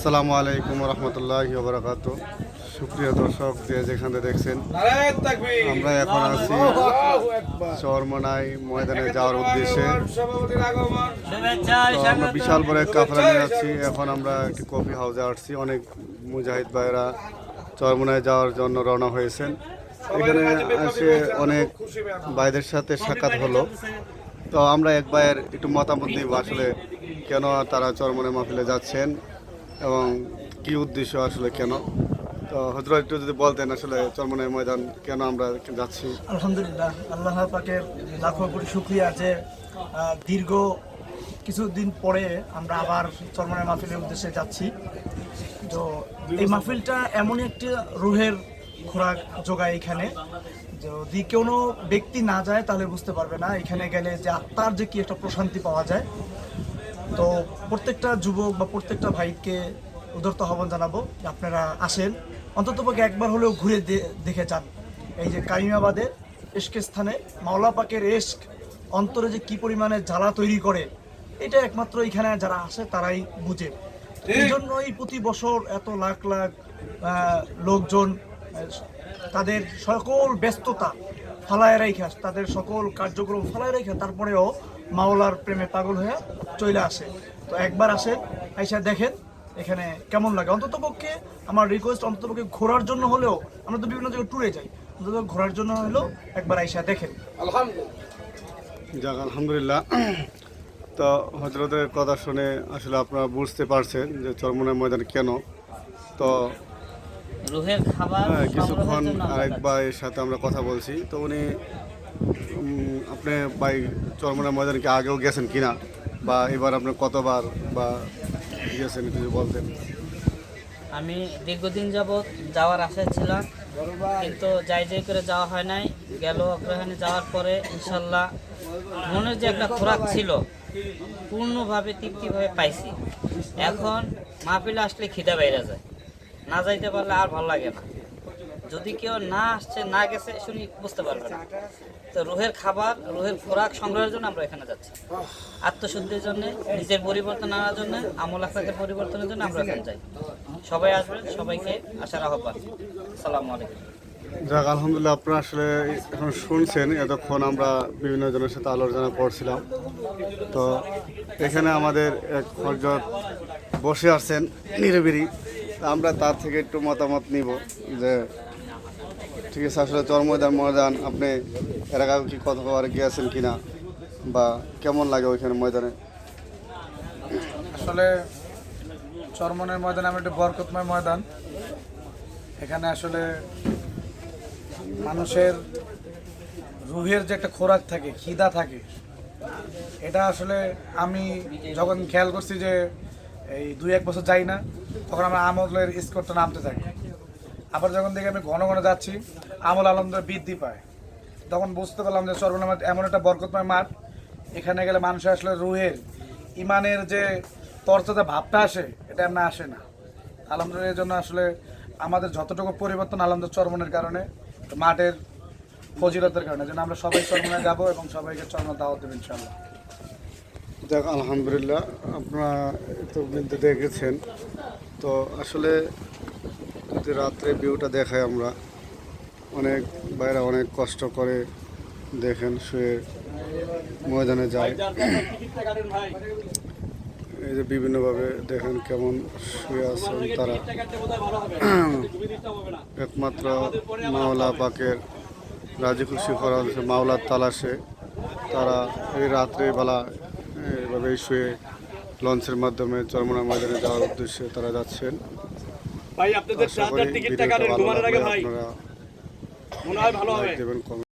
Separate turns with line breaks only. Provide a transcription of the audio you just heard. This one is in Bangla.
আসসালামু আলাইকুম রহমতুল্লাহি ওয়া বারাকাতু। সুপ্রিয় দর্শক, যে যেখানে দেখছেন, আমরা এখন আছি চরমোনাই ময়দানে যাওয়ার উদ্দেশ্যে। তো আমরা বিশাল বড় এক কাফেলা নিয়ে যাচ্ছি। এখন আমরা একটি কফি হাউসে আসছি। অনেক মুজাহিদ ভাইরা চরমোনাই যাওয়ার জন্য রওনা হয়েছেন। এখানে এসে অনেক ভাইদের সাথে সাক্ষাৎ হলো। তো আমরা এক ভাইয়ের একটু মতামত নিব, আসলে কেন তারা চরমোনাই মাহফিলে যাচ্ছেন এবং কি উদ্দেশ্য, আসলে কেন। তো হযরত একটু যদি বলতেন, আসলে চরমোনাই ময়দান কেন আমরা যাচ্ছি।
আলহামদুলিল্লাহ, আল্লাহ পাকের লাখো কোটি শুকরিয়া যে দীর্ঘ কিছুদিন পরে আমরা আবার চরমোনাই মাহফিলের উদ্দেশ্যে যাচ্ছি। তো এই মাহফিলটা এমনই একটি রুহের খোরাক যোগায়। এখানে যদি কোনো ব্যক্তি না যায় তাহলে বুঝতে পারবে না এখানে গেলে যে আত্মার যে কি একটা প্রশান্তি পাওয়া যায়। তো প্রত্যেকটা যুবক বা প্রত্যেকটা ভাইকে উদারত আহ্বান জানাবো যে আপনারা আসেন, অন্ততপক্ষে একবার হলেও ঘুরে দেখে যান। এই যে কারিমাবাদের এশকের স্থানে মাওলা পাকের এশক অন্তরে যে কি পরিমাণে জ্বালা তৈরি করে, এটা একমাত্র এখানে যারা আসে তারাই বুঝে। এই জন্যই প্রতি বছর এত লাখ লাখ লোকজন তাদের সকল ব্যস্ততা ফালায় রেখে, তাদের সকল কার্যক্রম ফালায় রেখে তারপরেও মাওলার প্রেমে পাগল হয়ে চলে আসে। তো একবার আসেন, আইসা দেখেন এখানে কেমন লাগে। অন্ততপক্ষে আমার রিকোয়েস্ট, অন্ততপক্ষে ঘোরার জন্য হলেও, আমরা তো বিভিন্ন জায়গায় ট্যুরে যাই, অন্তত ঘোরার জন্য হলেও একবার আইসা দেখেন।
যাক, আলহামদুলিল্লাহ। তো হযরতের কথা শুনে আসলে আপনারা বুঝতে পারছেন যে চরমোনাই ময়দান কেন। তো
রুহের খাবার
কিছুক্ষণ আরেক ভাইয়ের সাথে আমরা কথা বলছি। তো উনি আপনি ভাই চরমোনাই ময়দানে কি আগেও গেছেন কিনা, বা এবার আপনি কতবার বা গেছেন কিছু বলতেন।
আমি দীর্ঘদিন যাবৎ যাওয়ার আশায় ছিলাম, কিন্তু যাই করে যাওয়া হয় নাই। গেল অগ্রহায়ণে যাওয়ার পরে ইনশাল্লাহ মনের যে একটা খোরাক ছিল পূর্ণভাবে তৃপ্তিভাবে পাইছি। এখন মাহফিলে আসলে খিদা বাইরে যায়, না যাইতে পারলে আর ভালো লাগে না। যদি কেউ না আসছে, না গেছে, শুনি বুঝতে পারবে না। তো রুহের খাবার, রুহের খোরাক সংগ্রহের জন্য আমরা এখানে যাচ্ছি। আত্মশুদ্ধির জন্য, নিজের পরিবর্তন আনার জন্য, আমল আখলাকের পরিবর্তনের জন্য আমরা এখানে যাই। সবাই আসবেন, সবাইকে আসার আহ্বান। আসসালামু আলাইকুম।
যাক, আলহামদুলিল্লাহ। আপনারা আসলে এখন শুনছেন, এতক্ষণ আমরা বিভিন্ন জনের সাথে আলোচনা করছিলাম। তো এখানে আমাদের এক হযরত বসে আছেন নিরিবিলি। আমরা তার থেকে একটু মতামত নিব যে ঠিক আছে, আসলে চরমোনাই ময়দান আপনি এর আগে কি কতবার গিয়েছেন কিনা, বা কেমন লাগে ওইখানে ময়দানে।
আসলে চরমোনাই ময়দান আমার একটা বরকতময় ময়দান। এখানে আসলে মানুষের রুহের যে একটা খোরাক থাকে, খিদা থাকে, এটা আসলে আমি যখন খেয়াল করছি যে এই 2-1 বছর যাই না, তখন আমার আমলের স্কোরটা নামতে থাকে। আবার যখন দেখি আমি ঘন ঘন যাচ্ছি, আমল আলহামদুলিল্লাহ বৃদ্ধি পায়। তখন বুঝতে পারলাম যে চরমোনাই এমন একটা বরকতময় মাঠ, এখানে গেলে মানুষের আসলে রুহের ইমানের যে তরতাজা ভাবটা আসে, এটা এমনি আসে না। আলহামদুলিল্লাহ, এর জন্য আসলে আমাদের যতটুকু পরিবর্তন আলহামদুলিল্লাহ চরমোনাইয়ের কারণে, মাঠের ফজিলতের কারণে, যেন আমরা সবাই চরমোনাই যাবো এবং সবাইকে চরমোনাই দাওয়াত দেবো ইনশাআল্লাহ।
যাক, আলহামদুলিল্লাহ। আপনারা তো কিন্তু দেখেছেন। তো আসলে যদি রাত্রে ভিউটা দেখাই, আমরা অনেক বাইরে অনেক কষ্ট করে দেখেন শুয়ে ময়দানে যায়। এই যে বিভিন্নভাবে দেখেন কেমন শুয়ে আছেন তারা। একমাত্র মাওলা পাকের রাজি খুশি করা হচ্ছে, মাওলার তালাশে তারা এই রাত্রেবেলা এইভাবেই শুয়ে লঞ্চের মাধ্যমে চরমোনাই ময়দানে যাওয়ার উদ্দেশ্যে তারা যাচ্ছেন।
ভাই আপনাদের
আশা করি ভিডিওটা ভালো লাগলে আপনারা লাইক দেবেন, কমেন্ট